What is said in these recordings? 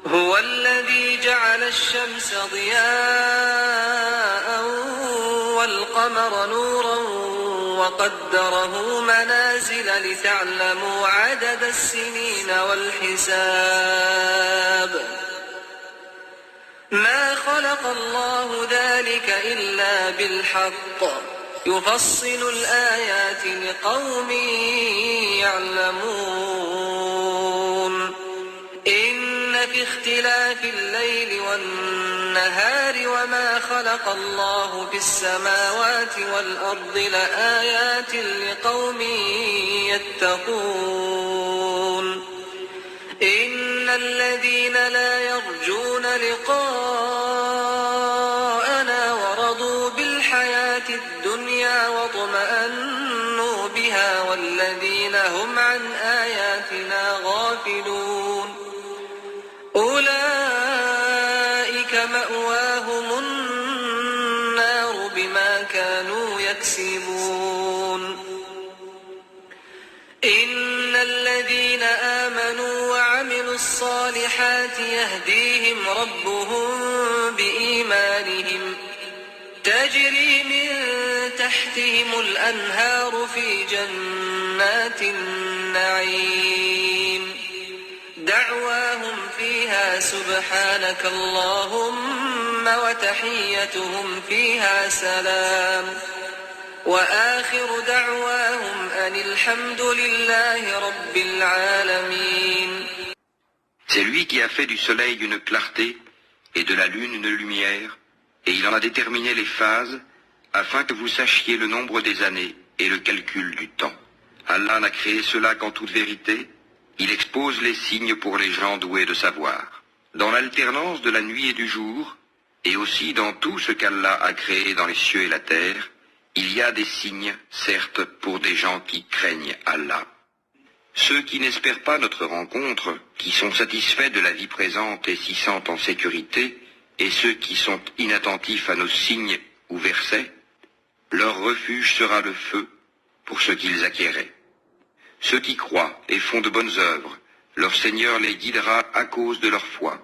هو الذي جعل الشمس ضياء والقمر نورا وقدره منازل لتعلموا عدد السنين والحساب ما خلق الله ذلك إلا بالحق يفصل الآيات لقوم يعلمون إن في اختلاف الليل والنهار وما خلق الله في السماوات والأرض لآيات لقوم يتقون إن الذين لا يرجون لقاءنا ورضوا بالحياة الدنيا واطمأنوا بها والذين هم عن آياتنا غافلون أولئك مأواهم النار بما كانوا يكسبون إن الذين آمنوا وعملوا الصالحات يهديهم ربهم بإيمانهم تجري من تحتهم الأنهار في جنات النعيم دعواهم فيها سبحانك اللهم وتحيتهم فيها سلام وآخر دعواهم أن الحمد لله رب العالمين. C'est lui qui a fait du soleil une clarté et de la lune une lumière, et il en a déterminé les phases afin que vous sachiez le nombre des années et le calcul du temps. Allah n'a créé cela qu'en toute vérité, il expose les signes pour les gens doués de savoir. Dans l'alternance de la nuit et du jour, et aussi dans tout ce qu'Allah a créé dans les cieux et la terre, il y a des signes, certes, pour des gens qui craignent Allah. Ceux qui n'espèrent pas notre rencontre, qui sont satisfaits de la vie présente et s'y sentent en sécurité, et ceux qui sont inattentifs à nos signes ou versets, leur refuge sera le feu pour ce qu'ils acquéraient. Ceux qui croient et font de bonnes œuvres, leur Seigneur les guidera à cause de leur foi.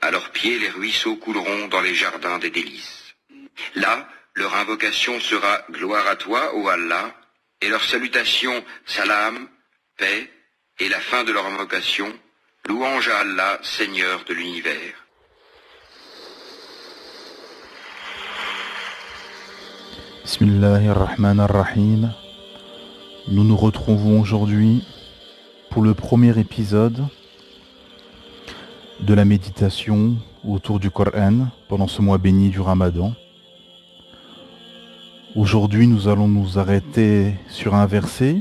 À leurs pieds, les ruisseaux couleront dans les jardins des délices. Là, leur invocation sera « Gloire à toi, ô Allah », et leur salutation « Salam », paix, et la fin de leur invocation « Louange à Allah, Seigneur de l'univers ». Bismillahirrahmanirrahim. Nous nous retrouvons aujourd'hui pour le premier épisode de la méditation autour du Coran pendant ce mois béni du Ramadan. Aujourd'hui, nous allons nous arrêter sur un verset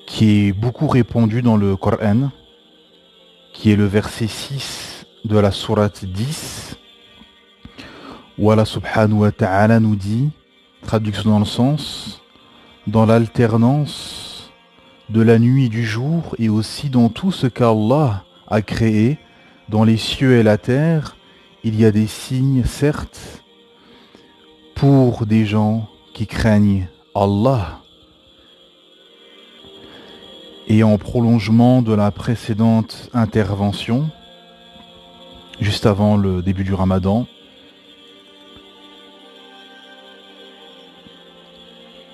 qui est beaucoup répandu dans le Coran, qui est le verset 6 de la sourate 10, où Allah subhanahu wa ta'ala nous dit, traduction dans le sens, dans l'alternance de la nuit et du jour et aussi dans tout ce qu'Allah a créé, dans les cieux et la terre, il y a des signes, certes, pour des gens qui craignent Allah. Et en prolongement de la précédente intervention, juste avant le début du Ramadan,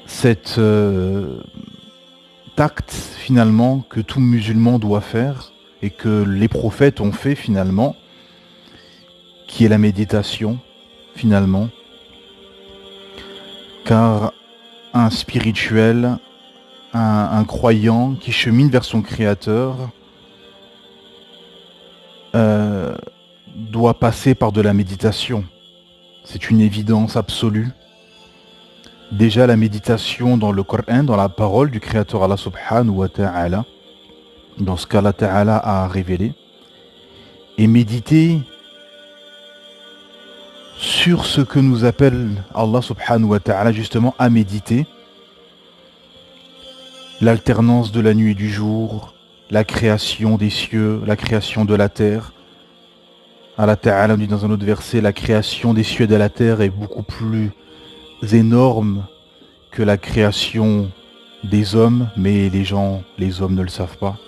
cet acte finalement que tout musulman doit faire et que les prophètes ont fait finalement, qui est la méditation finalement, car un spirituel, un croyant qui chemine vers son Créateur doit passer par de la méditation. C'est une évidence absolue. Déjà la méditation dans le Coran, dans la parole du Créateur Allah subhanahu wa ta'ala, dans ce qu'Allah ta'ala a révélé, et méditer sur ce que nous appelle Allah subhanahu wa ta'ala justement à méditer, l'alternance de la nuit et du jour, la création des cieux, la création de la terre. Allah ta'ala dit dans un autre verset, la création des cieux et de la terre est beaucoup plus énorme que la création des hommes, mais les hommes ne le savent pas.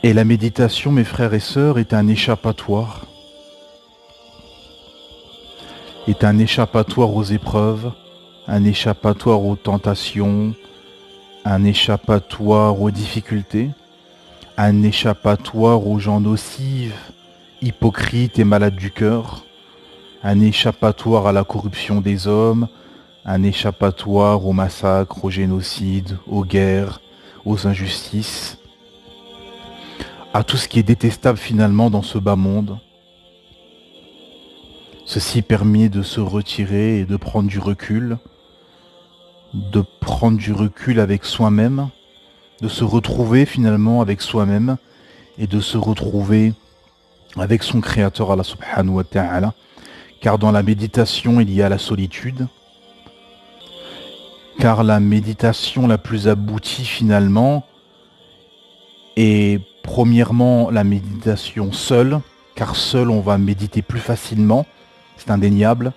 Et la méditation, mes frères et sœurs, est un échappatoire. Est un échappatoire aux épreuves, un échappatoire aux tentations, un échappatoire aux difficultés, un échappatoire aux gens nocifs, hypocrites et malades du cœur, un échappatoire à la corruption des hommes, un échappatoire aux massacres, aux génocides, aux guerres, aux injustices, à tout ce qui est détestable finalement dans ce bas monde. Ceci permet de se retirer et de prendre du recul avec soi-même, de se retrouver finalement avec soi-même et de se retrouver avec son Créateur, Allah subhanahu wa ta'ala. Car dans la méditation, il y a la solitude. Car la méditation la plus aboutie finalement est premièrement la méditation seule, car seul on va méditer plus facilement, c'est indéniable.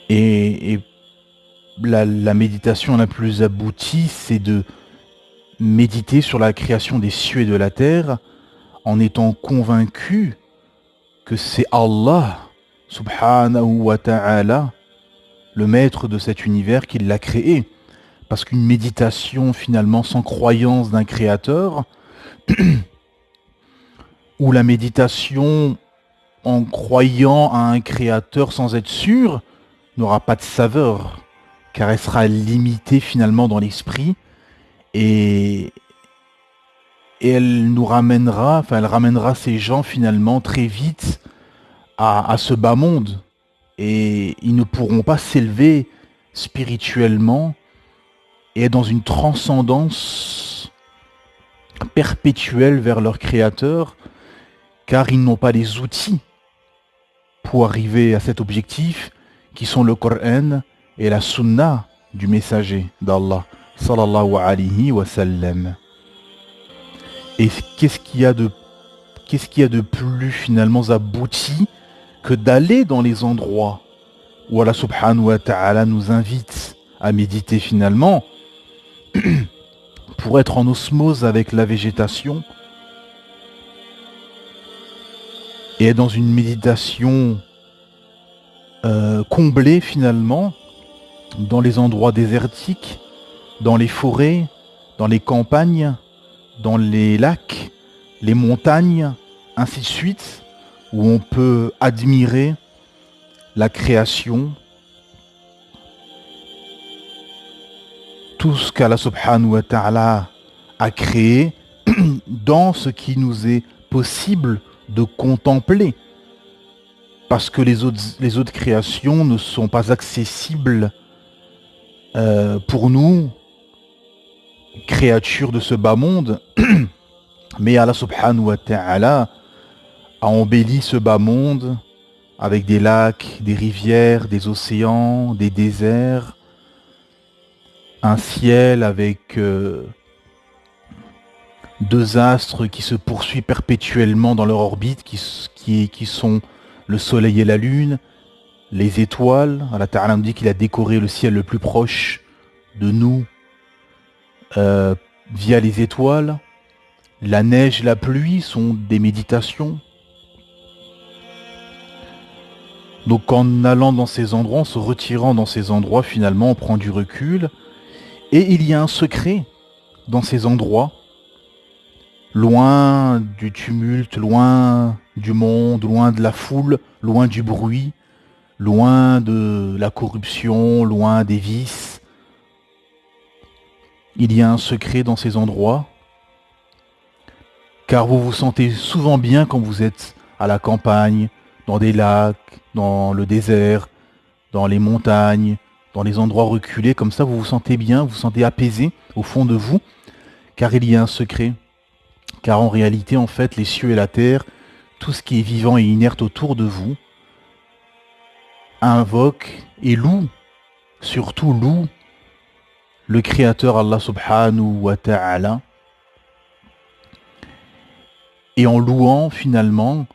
Et la méditation la plus aboutie, c'est de méditer sur la création des cieux et de la terre en étant convaincu que c'est Allah subhanahu wa ta'ala, le maître de cet univers, qui l'a créé. Parce qu'une méditation finalement sans croyance d'un créateur, ou la méditation en croyant à un créateur sans être sûr, n'aura pas de saveur, car elle sera limitée finalement dans l'esprit, et elle ramènera ces gens finalement très vite à ce bas monde, et ils ne pourront pas s'élever spirituellement et être dans une transcendance perpétuelle vers leur créateur, car ils n'ont pas les outils pour arriver à cet objectif qui sont le Coran et la Sunna du messager d'Allah sallallahu alayhi wa sallam. Et qu'est-ce qu'il y a de plus finalement abouti que d'aller dans les endroits où Allah subhanahu wa ta'ala nous invite à méditer finalement pour être en osmose avec la végétation et être dans une méditation comblée finalement dans les endroits désertiques, dans les forêts, dans les campagnes, dans les lacs, les montagnes, ainsi de suite, où on peut admirer la création, tout ce qu'Allah subhanahu wa ta'ala a créé dans ce qui nous est possible de contempler. Parce que les autres créations ne sont pas accessibles pour nous, créatures de ce bas monde, mais Allah subhanahu wa ta'ala a embelli ce bas monde avec des lacs, des rivières, des océans, des déserts, un ciel avec deux astres qui se poursuivent perpétuellement dans leur orbite, qui sont le soleil et la lune, les étoiles. Allah Ta'ala nous dit qu'il a décoré le ciel le plus proche de nous via les étoiles. La neige, la pluie sont des méditations. Donc en allant dans ces endroits, en se retirant dans ces endroits, finalement on prend du recul. Et il y a un secret dans ces endroits, loin du tumulte, loin du monde, loin de la foule, loin du bruit, loin de la corruption, loin des vices. Il y a un secret dans ces endroits, car vous vous sentez souvent bien quand vous êtes à la campagne, dans des lacs, dans le désert, dans les montagnes, dans les endroits reculés, comme ça vous vous sentez bien, vous vous sentez apaisé au fond de vous, car il y a un secret. Car en réalité, en fait, les cieux et la terre, tout ce qui est vivant et inerte autour de vous, invoque et loue, surtout loue, le Créateur Allah subhanahu wa ta'ala. Et en louant finalement,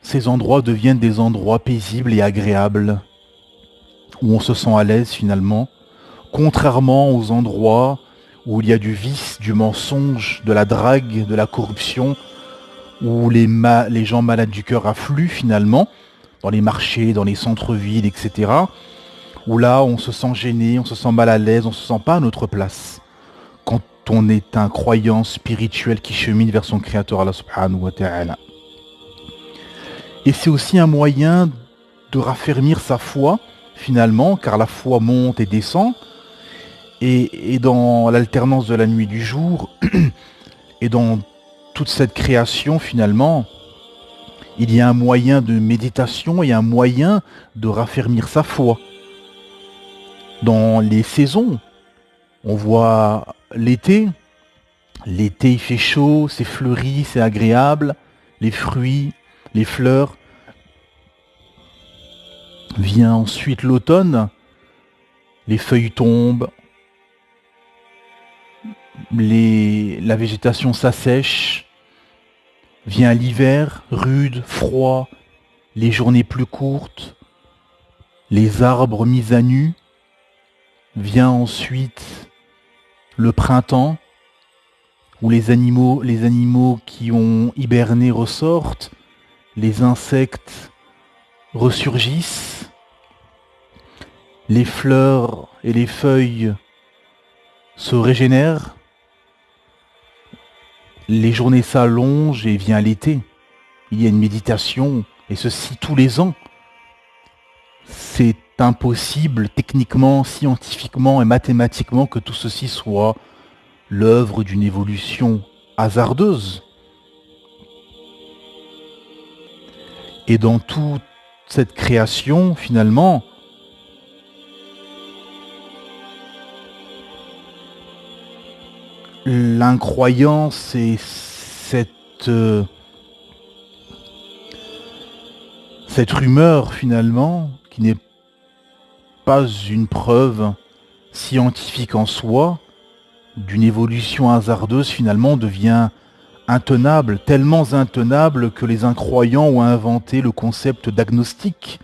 ces endroits deviennent des endroits paisibles et agréables, où on se sent à l'aise finalement, contrairement aux endroits où il y a du vice, du mensonge, de la drague, de la corruption, où les gens malades du cœur affluent finalement, dans les marchés, dans les centres-villes, etc. Où là, on se sent gêné, on se sent mal à l'aise, on se sent pas à notre place. Quand on est un croyant spirituel qui chemine vers son créateur, Allah subhanahu wa ta'ala. Et c'est aussi un moyen de raffermir sa foi, finalement, car la foi monte et descend. Et dans l'alternance de la nuit et du jour, et dans toute cette création, finalement, il y a un moyen de méditation et un moyen de raffermir sa foi. Dans les saisons, on voit l'été. L'été, il fait chaud, c'est fleuri, c'est agréable. Les fruits, les fleurs. Vient ensuite l'automne. Les feuilles tombent. La végétation s'assèche. Vient l'hiver, rude, froid. Les journées plus courtes. Les arbres mis à nu. Vient ensuite le printemps, où les animaux qui ont hiberné ressortent, les insectes ressurgissent, les fleurs et les feuilles se régénèrent, les journées s'allongent et vient l'été. Il y a une méditation, et ceci tous les ans. C'est impossible techniquement, scientifiquement et mathématiquement que tout ceci soit l'œuvre d'une évolution hasardeuse. Et dans toute cette création, finalement, l'incroyance et cette rumeur, finalement, qui n'est pas une preuve scientifique en soi, d'une évolution hasardeuse, finalement, devient intenable, tellement intenable que les incroyants ont inventé le concept d'agnostique,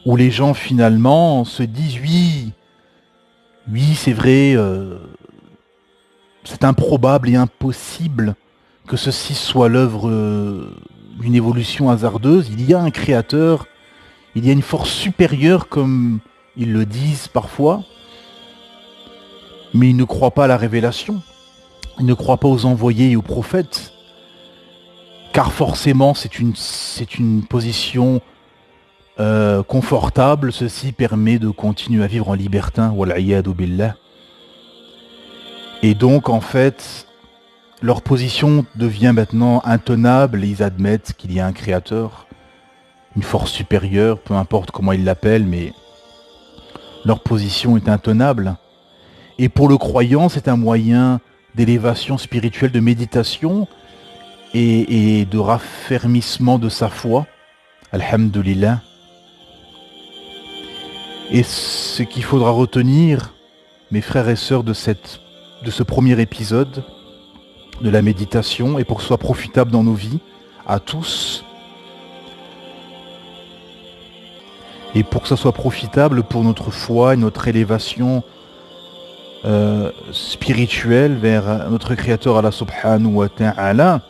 où les gens, finalement, se disent oui, c'est vrai, c'est improbable et impossible que ceci soit l'œuvre d'une évolution hasardeuse. Il y a un créateur, il y a une force supérieure, comme ils le disent parfois, mais ils ne croient pas à la révélation. Ils ne croient pas aux envoyés et aux prophètes, car forcément c'est une position confortable. Ceci permet de continuer à vivre en libertin, wal'iyadu billah. Et donc en fait, leur position devient maintenant intenable et ils admettent qu'il y a un créateur, une force supérieure, peu importe comment ils l'appellent, mais leur position est intenable. Et pour le croyant, c'est un moyen d'élévation spirituelle, de méditation et de raffermissement de sa foi. Alhamdulillah. Et ce qu'il faudra retenir, mes frères et sœurs, de ce premier épisode de la méditation, et pour que ce soit profitable dans nos vies, à tous, et pour que ça soit profitable pour notre foi et notre élévation spirituelle vers notre Créateur Allah subhanahu wa ta'ala,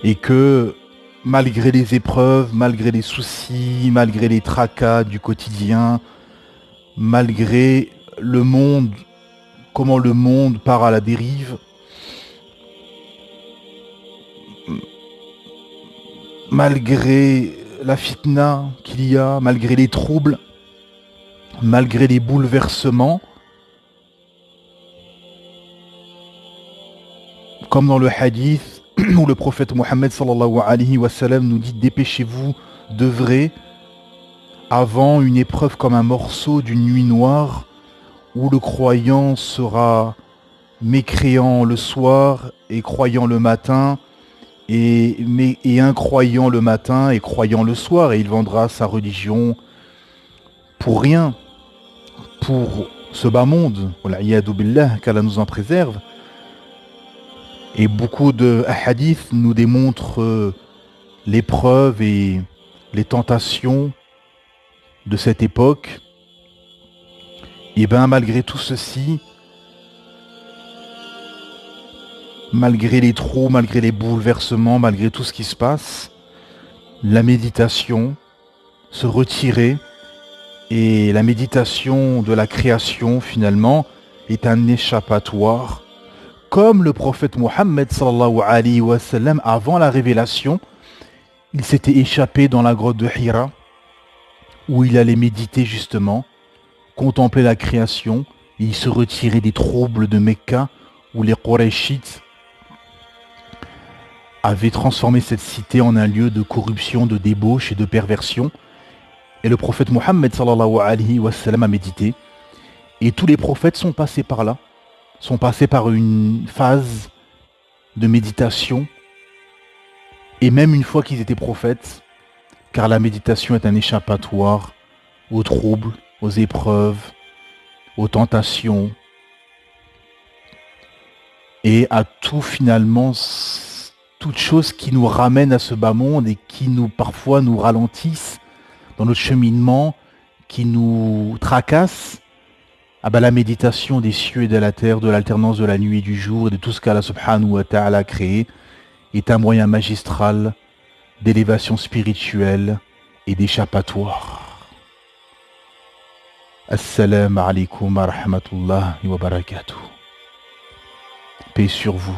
et que malgré les épreuves, malgré les soucis, malgré les tracas du quotidien, malgré le monde, comment le monde part à la dérive, malgré la fitna qu'il y a, malgré les troubles, malgré les bouleversements, comme dans le hadith où le prophète Mohammed sallallahu alayhi wa sallam nous dit: dépêchez-vous d'œuvrer avant une épreuve comme un morceau d'une nuit noire, où le croyant sera mécréant le soir et croyant le matin, et incroyant le matin et croyant le soir, et il vendra sa religion pour rien, pour ce bas monde, wal'iyadu billah, qu'Allah nous en préserve. Et beaucoup de hadiths nous démontrent l'épreuve et les tentations de cette époque. Et bien malgré tout ceci, malgré les trous, malgré les bouleversements, malgré tout ce qui se passe, la méditation, se retirer, et la méditation de la création finalement est un échappatoire. Comme le prophète Mohammed sallallahu alayhi wa sallam, avant la révélation, il s'était échappé dans la grotte de Hira, où il allait méditer justement, contempler la création, et il se retirait des troubles de Mecca, où les Qurayshites avaient transformé cette cité en un lieu de corruption, de débauche et de perversion. Et le prophète Mohammed sallallahu alayhi wa sallam a médité. Et tous les prophètes sont passés par là, sont passés par une phase de méditation. Et même une fois qu'ils étaient prophètes, car la méditation est un échappatoire aux troubles, aux épreuves, aux tentations et à tout finalement, toute chose qui nous ramène à ce bas monde et qui nous parfois nous ralentissent dans notre cheminement, qui nous tracassent. Ah ben la méditation des cieux et de la terre, de l'alternance de la nuit et du jour, et de tout ce qu'Allah subhanahu wa ta'ala a créé, est un moyen magistral d'élévation spirituelle et d'échappatoire. Assalamu alaikum wa rahmatullahi wa barakatuh. Paix sur vous.